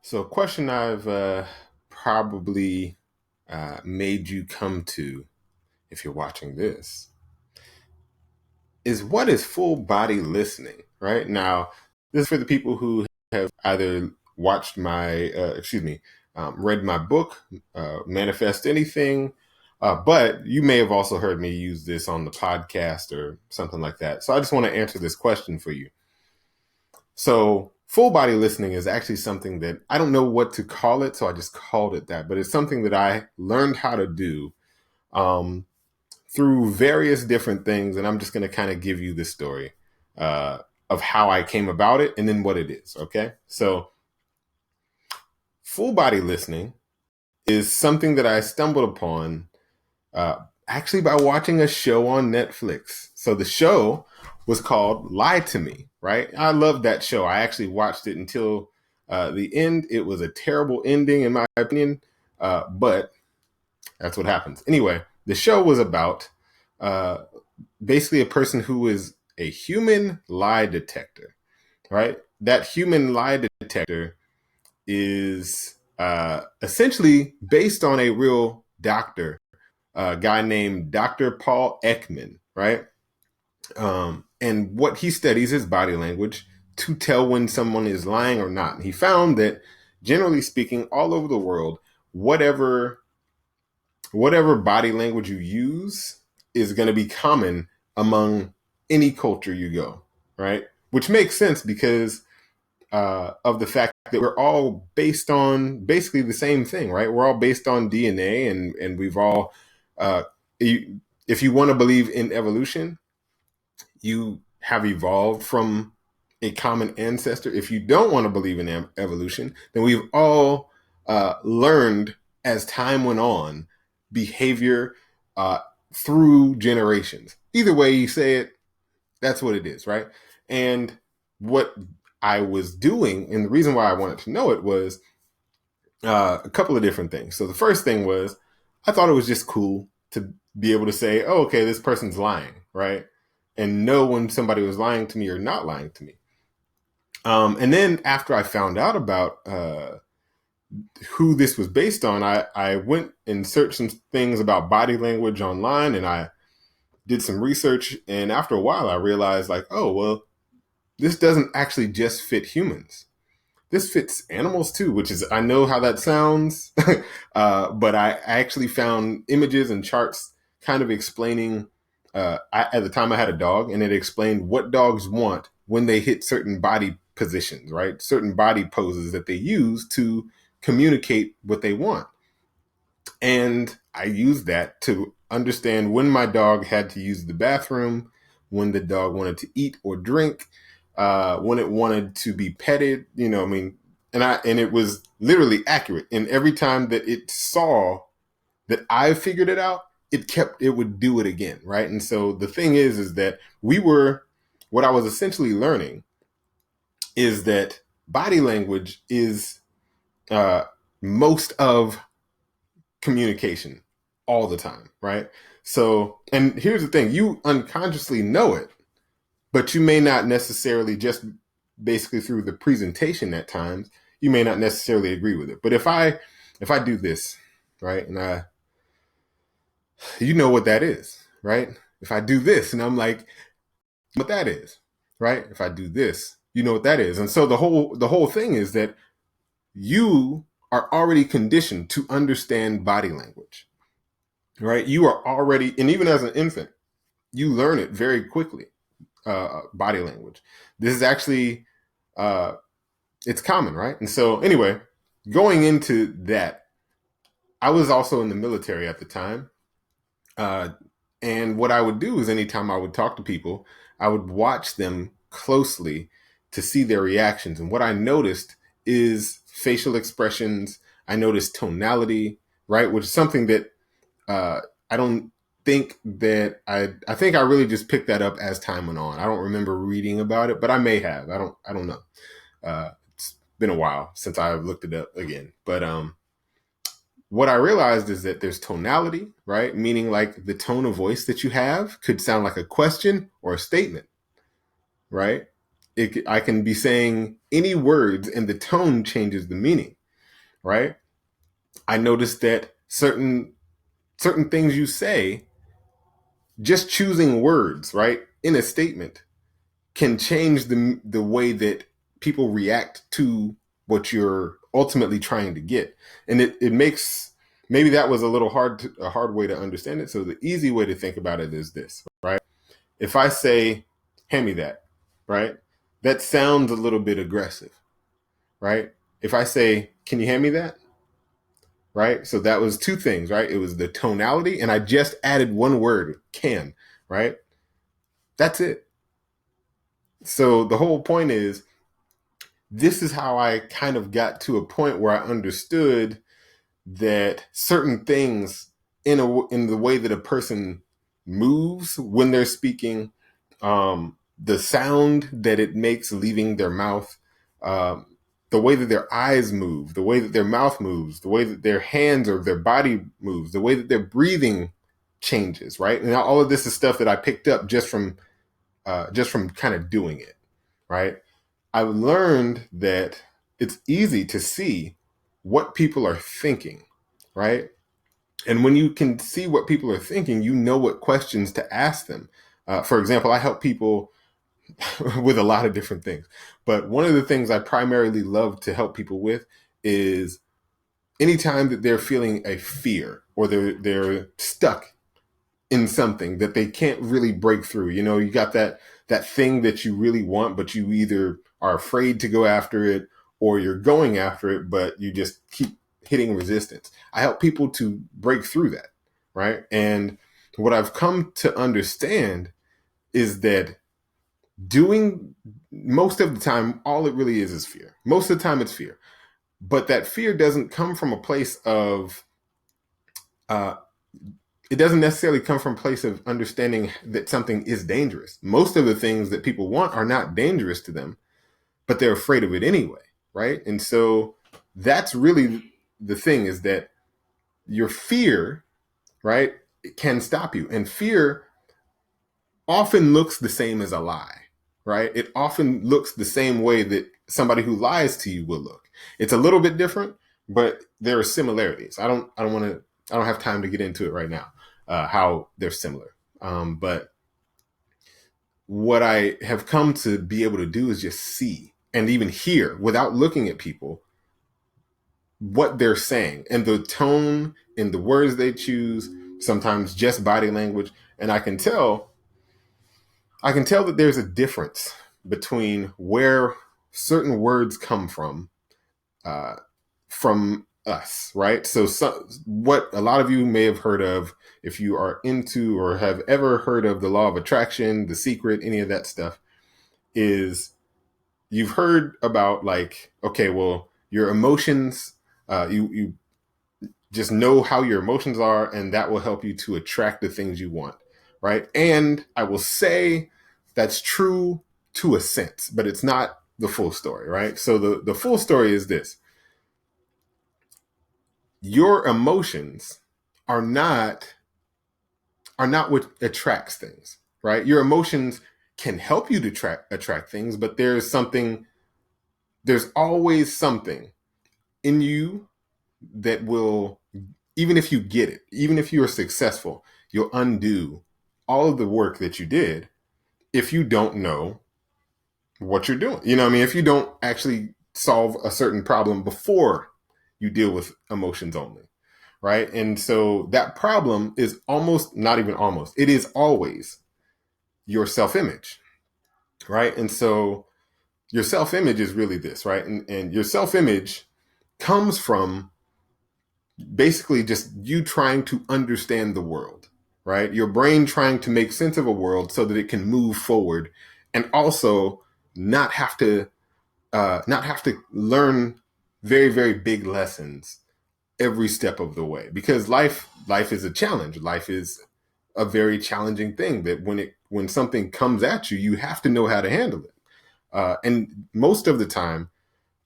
So, a question I've probably made you come to, if you're watching this, is what is full body listening? Right now, this is for the people who have either watched read my book, Manifest Anything, but you may have also heard me use this on the podcast or something like that. So, I just want to answer this question for you. So, full body listening is actually something that I don't know what to call it, so I just called it that. But it's something that I learned how to do um, through various different things, and I'm just going to kind of give you the story uh, of how I came about it and then what it is. Okay, so full body listening is something that I stumbled upon actually by watching a show on Netflix. So the show was called Lie to Me, right? I loved that show. I actually watched it until the end. It was a terrible ending, in my opinion, but that's what happens. Anyway, the show was about uh, basically a person who is a human lie detector, right? That human lie detector is essentially based on a real doctor, a guy named Dr. Paul Ekman, right? And what he studies is body language to tell when someone is lying or not. And he found that, generally speaking, all over the world, whatever body language you use is going to be common among any culture you go, right? Which makes sense because of the fact that we're all based on basically the same thing, right? We're all based on DNA, and we've all, uh, if you want to believe in evolution, you have evolved from a common ancestor. If you don't want to believe in evolution, then we've all learned as time went on behavior uh, through generations. Either way you say it, that's what it is, right? And what I was doing, and the reason why I wanted to know it was a couple of different things. So the first thing was I thought it was just cool to be able to say, oh, okay, this person's lying, right? And know when somebody was lying to me or not lying to me. And then after I found out about who this was based on, I went and searched some things about body language online, and I did some research. And after a while, I realized, like, oh, well, this doesn't actually just fit humans. This fits animals too, which is, I know how that sounds, but I actually found images and charts kind of explaining. At the time, I had a dog, and it explained what dogs want when they hit certain body positions, right? Certain body poses that they use to communicate what they want. And I used that to understand when my dog had to use the bathroom, when the dog wanted to eat or drink, when it wanted to be petted, I mean, and it was literally accurate. And every time that it saw that I figured it out, it would do it again, right? And so the thing is that what I was essentially learning is that body language is uh, most of communication all the time, right? So, and here's the thing, you unconsciously know it, but you may not necessarily, just basically through the presentation at times, you may not necessarily agree with it. But if I do this, right, and you know what that is, right? If I do this and I'm like, what that is, right? If I do this, you know what that is. And so the whole thing is that you are already conditioned to understand body language, right? You are already, and even as an infant, you learn it very quickly. Body language. This is actually uh, it's common, right? And so, anyway, going into that, I was also in the military at the time, uh, and what I would do is anytime I would talk to people, I would watch them closely to see their reactions. And what I noticed is facial expressions. I noticed tonality, right, which is something that uh, I don't think that I think I really just picked that up as time went on. I don't remember reading about it, but I may have. I don't know. It's been a while since I've looked it up again. But what I realized is that there's tonality, right? Meaning like the tone of voice that you have could sound like a question or a statement, right? I can be saying any words and the tone changes the meaning, right? I noticed that certain things you say, just choosing words, right, in a statement can change the way that people react to what you're ultimately trying to get. And it makes, maybe that was a little a hard way to understand it. So the easy way to think about it is this, right? If I say, hand me that, right? That sounds a little bit aggressive, right? If I say, can you hand me that? Right? So that was two things, right? It was the tonality, and I just added one word, can, right? That's it. So the whole point is, this is how I kind of got to a point where I understood that certain things in the way that a person moves when they're speaking, the sound that it makes leaving their mouth, um, the way that their eyes move, the way that their mouth moves, the way that their hands or their body moves, the way that their breathing changes, right? And all of this is stuff that I picked up just from kind of doing it, right? I've learned that it's easy to see what people are thinking, right? And when you can see what people are thinking, you know what questions to ask them. For example, I help people with a lot of different things. But one of the things I primarily love to help people with is anytime that they're feeling a fear or they're stuck in something that they can't really break through. You know, you got that thing that you really want, but you either are afraid to go after it or you're going after it, but you just keep hitting resistance. I help people to break through that, right? And what I've come to understand is that doing, most of the time, all it really is fear. Most of the time it's fear. But that fear doesn't come from a place of uh, it doesn't necessarily come from a place of understanding that something is dangerous. Most of the things that people want are not dangerous to them, but they're afraid of it anyway, right? And so that's really the thing, is that your fear, right, it can stop you. And fear often looks the same as a lie, right? It often looks the same way that somebody who lies to you will look. It's a little bit different, but there are similarities. I don't have time to get into it right now, how they're similar. But what I have come to be able to do is just see and even hear, without looking at people, what they're saying and the tone and the words they choose, sometimes just body language. And I can tell that there's a difference between where certain words come uh, from us, right? So, what a lot of you may have heard of, if you are into or have ever heard of the law of attraction, The Secret, any of that stuff, is you've heard about, like, okay, well, your emotions, you just know how your emotions are, and that will help you to attract the things you want, right? And I will say that's true to a sense, but it's not the full story, right? So the full story is this: your emotions are not what attracts things, right? Your emotions can help you to attract things, but there's always something in you that will, even if you get it, even if you are successful, you'll undo all of the work that you did if you don't know what you're doing. You know what I mean? If you don't actually solve a certain problem before you deal with emotions only, right? And so that problem is almost, not even almost, it is always your self-image, right? And so your self-image is really this, right? And your self-image comes from basically just you trying to understand the world, right? Your brain trying to make sense of a world so that it can move forward, and also not have to learn very, very big lessons every step of the way, because life is a challenge. Life is a very challenging thing that when something comes at you, you have to know how to handle it. And most of the time,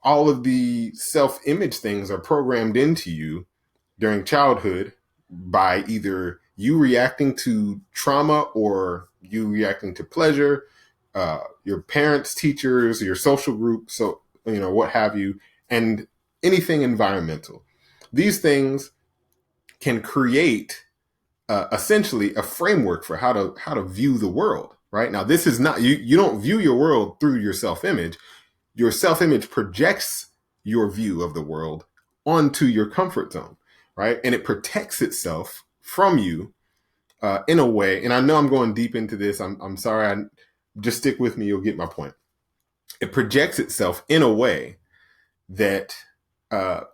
all of the self-image things are programmed into you during childhood by either you reacting to trauma or you reacting to pleasure, your parents, teachers, your social group, so what have you, and anything environmental. These things can create essentially a framework for how to view the world. Right now, this is not you don't view your world through your self-image. Your self-image projects your view of the world onto your comfort zone, right? And it protects itself from you in a way. And I know I'm going deep into this. I'm sorry. Just stick with me. You'll get my point. It projects itself in a way that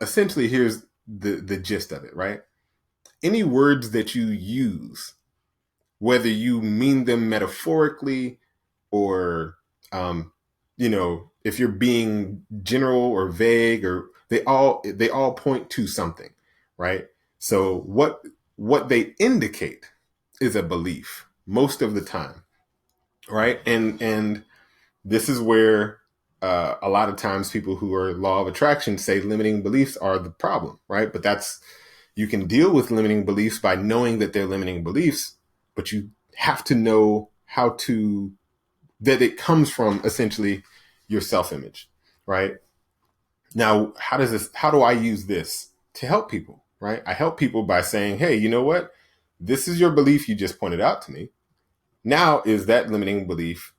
essentially, here's the gist of it, right? Any words that you use, whether you mean them metaphorically or if you're being general or vague, or they all point to something, right? So what they indicate is a belief most of the time, right? And this is where a lot of times people who are law of attraction say limiting beliefs are the problem, right? But you can deal with limiting beliefs by knowing that they're limiting beliefs, but you have to know that it comes from essentially your self-image, right? Now, how do I use this to help people, right? I help people by saying, hey, you know what? This is your belief you just pointed out to me. Now, is that limiting belief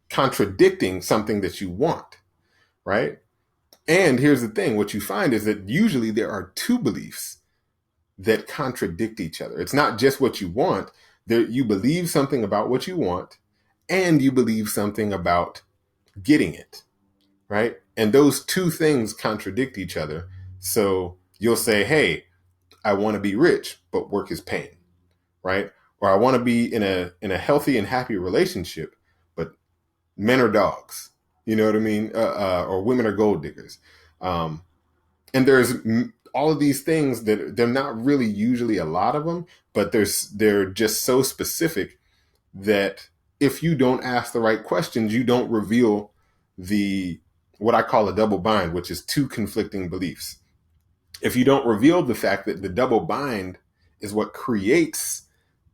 contradicting something that you want, right? And here's the thing. What you find is that usually there are two beliefs that contradict each other. It's not just what you want. You believe something about what you want, and you believe something about getting it, right? And those two things contradict each other. So you'll say, hey, I want to be rich, but work is pain, right? Or I want to be in a healthy and happy relationship, but men are dogs. You know what I mean? Or women are gold diggers. And there's all of these things that they're not really usually a lot of them, but they're just so specific that if you don't ask the right questions, you don't reveal what I call a double bind, which is two conflicting beliefs. If you don't reveal the fact that the double bind is what creates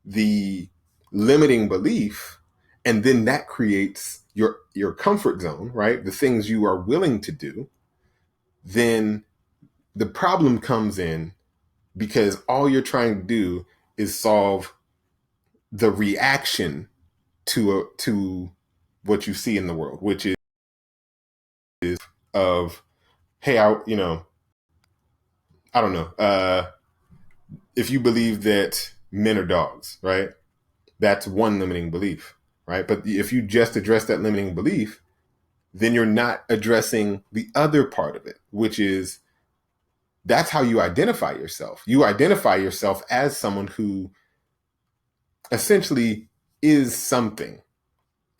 the limiting belief, and then that creates your comfort zone, right? The things you are willing to do, then the problem comes in because all you're trying to do is solve the reaction to what you see in the world, which is of, hey, I don't know, if you believe that men are dogs, right? That's one limiting belief, right? But if you just address that limiting belief, then you're not addressing the other part of it, which is that's how you identify yourself. You identify yourself as someone who essentially is something,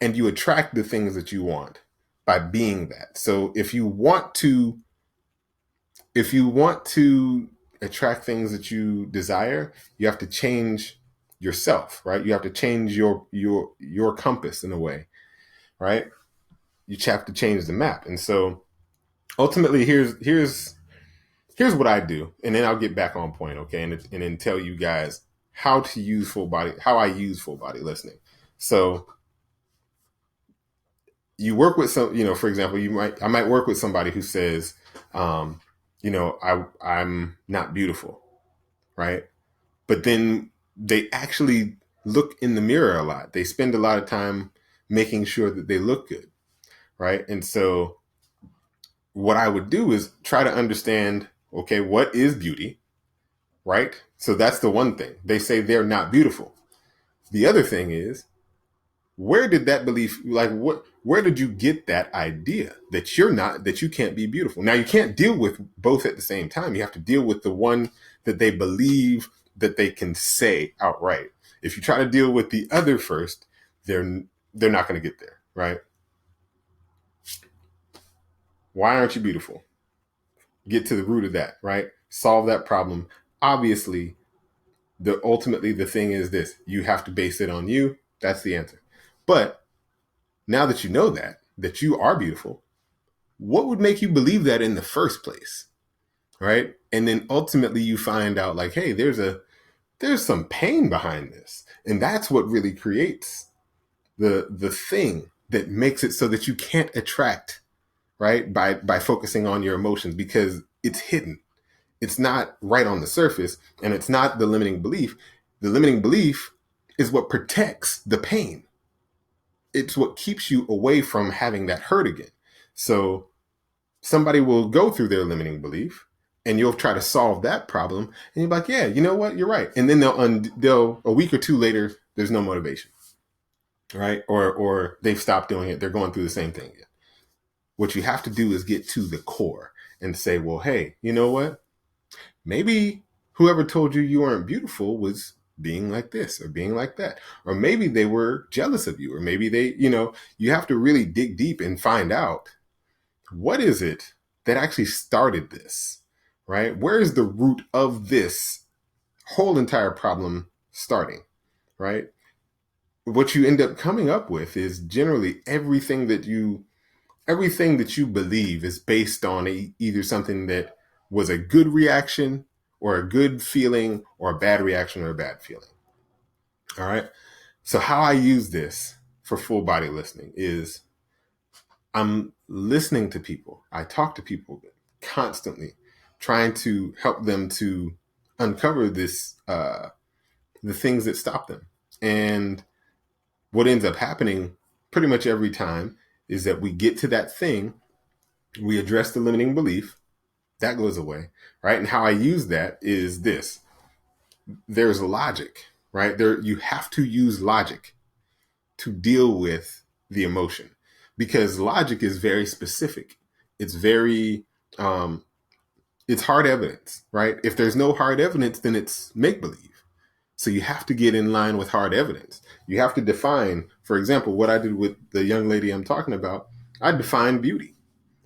and you attract the things that you want by being that. So if you want to attract things that you desire, you have to change yourself, right? You have to change your compass in a way, right? You have to change the map. And so ultimately here's what I do, and then I'll get back on point, okay? And then tell you guys how I use full body listening. So you work with for example, I might work with somebody who says, I'm not beautiful, right? But then they actually look in the mirror a lot. They spend a lot of time making sure that they look good, right? And so what I would do is try to understand, okay, what is beauty, right? So that's the one thing. They say they're not beautiful. The other thing is, where did that belief, where did you get that idea that you can't be beautiful? Now, you can't deal with both at the same time. You have to deal with the one that they believe that they can say outright. If you try to deal with the other first, they're not going to get there, right? Why aren't you beautiful? Get to the root of that, right? Solve that problem. Obviously, ultimately the thing is this: you have to base it on you. That's the answer. But now that you know that you are beautiful, what would make you believe that in the first place, right? And then ultimately you find out, like, hey, there's some pain behind this, and that's what really creates the thing that makes it so that you can't attract, right? By focusing on your emotions, because it's hidden. It's not right on the surface, and it's not the limiting belief. The limiting belief is what protects the pain. It's what keeps you away from having that hurt again. So somebody will go through their limiting belief, and you'll try to solve that problem, and you're like, yeah, you know what, you're right. And then they'll a week or two later, there's no motivation, right? Or they've stopped doing it. They're going through the same thing again. What you have to do is get to the core and say, well, hey, you know what? Maybe whoever told you you weren't beautiful was being like this or being like that. Or maybe they were jealous of you. Or maybe you have to really dig deep and find out, what is it that actually started this, right? Where is the root of this whole entire problem starting, right? What you end up coming up with is generally everything that you believe is based on either something that was a good reaction or a good feeling, or a bad reaction or a bad feeling. All right. So how I use this for full body listening is I'm listening to people. I talk to people constantly, trying to help them to uncover the things that stop them. And what ends up happening pretty much every time is that we get to that thing, we address the limiting belief, that goes away, right? And how I use that is this. There's logic, right? You have to use logic to deal with the emotion, because logic is very specific. It's very, it's hard evidence, right? If there's no hard evidence, then it's make believe. So you have to get in line with hard evidence. You have to define, for example, what I did with the young lady I'm talking about. I defined beauty.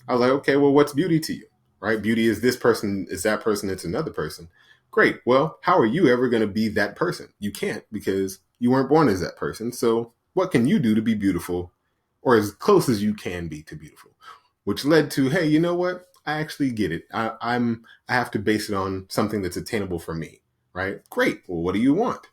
I was like, okay, well, what's beauty to you, right? Beauty is this person, is that person, it's another person. Great. Well, how are you ever going to be that person? You can't, because you weren't born as that person. So what can you do to be beautiful, or as close as you can be to beautiful? Which led to, hey, you know what? I actually get it. I have to base it on something that's attainable for me, right? Great. Well, what do you want?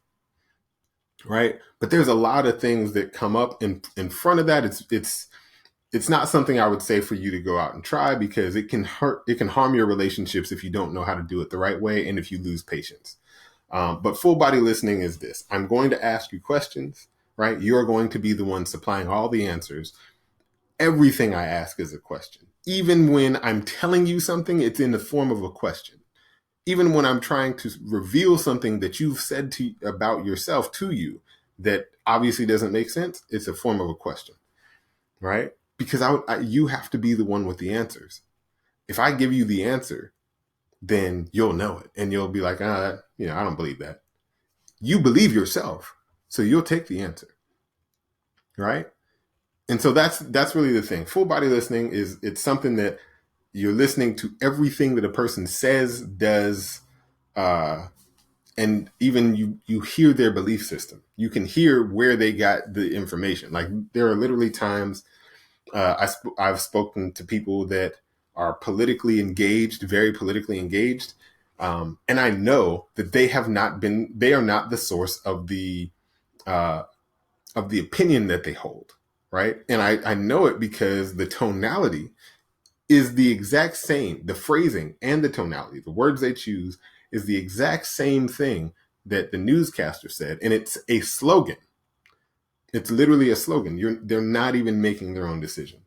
Right. But there's a lot of things that come up in front of that. It's not something I would say for you to go out and try, because it can harm your relationships if you don't know how to do it the right way, and if you lose patience. But full body listening is this. I'm going to ask you questions, right? You're going to be the one supplying all the answers. Everything I ask is a question. Even when I'm telling you something, it's in the form of a question. Even when I'm trying to reveal something that you've said about yourself to you that obviously doesn't make sense, it's a form of a question, right? Because you have to be the one with the answers. If I give you the answer, then you'll know it, and you'll be like, I don't believe that. You believe yourself, so you'll take the answer, right? And so that's really the thing. Full body listening it's something that you're listening to everything that a person says, does, and even you hear their belief system. You can hear where they got the information. Like, there are literally times I've spoken to people that are politically engaged, very politically engaged, and I know that they are not the source of the opinion that they hold, right? And I know it because the tonality is the exact same. The phrasing and the tonality, the words they choose, is the exact same thing that the newscaster said, and it's a slogan. It's literally a slogan. They're not even making their own decisions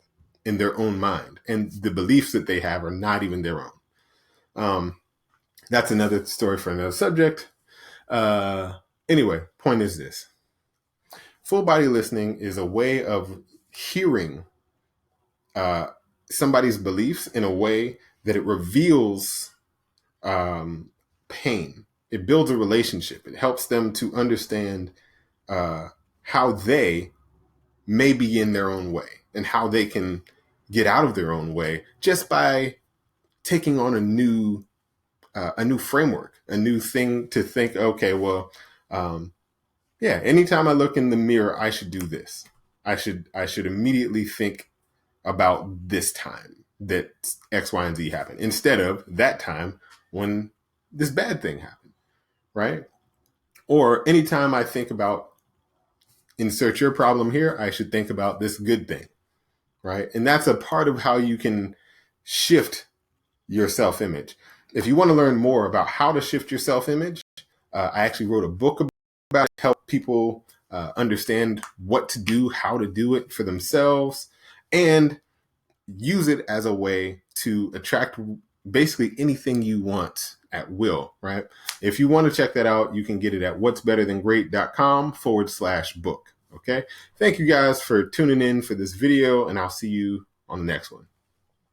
in their own mind, and the beliefs that they have are not even their own. That's another story for another subject. Anyway, point is this. Full body listening is a way of hearing somebody's beliefs in a way that it reveals pain. It builds a relationship. It helps them to understand how they may be in their own way, and how they can get out of their own way just by taking on a new framework, a new thing to think. Okay, well, anytime I look in the mirror, I should do this. I should immediately think about this time that X, Y, and Z happened, instead of that time when this bad thing happened, right? Or anytime I think about insert your problem here, I should think about this good thing, right? And that's a part of how you can shift your self-image. If you want to learn more about how to shift your self-image, I actually wrote a book about it to help people understand what to do, how to do it for themselves, and use it as a way to attract basically anything you want at will, right? If you want to check that out, you can get it at what'sbetterthangreat.com/book. Okay. Thank you guys for tuning in for this video, and I'll see you on the next one.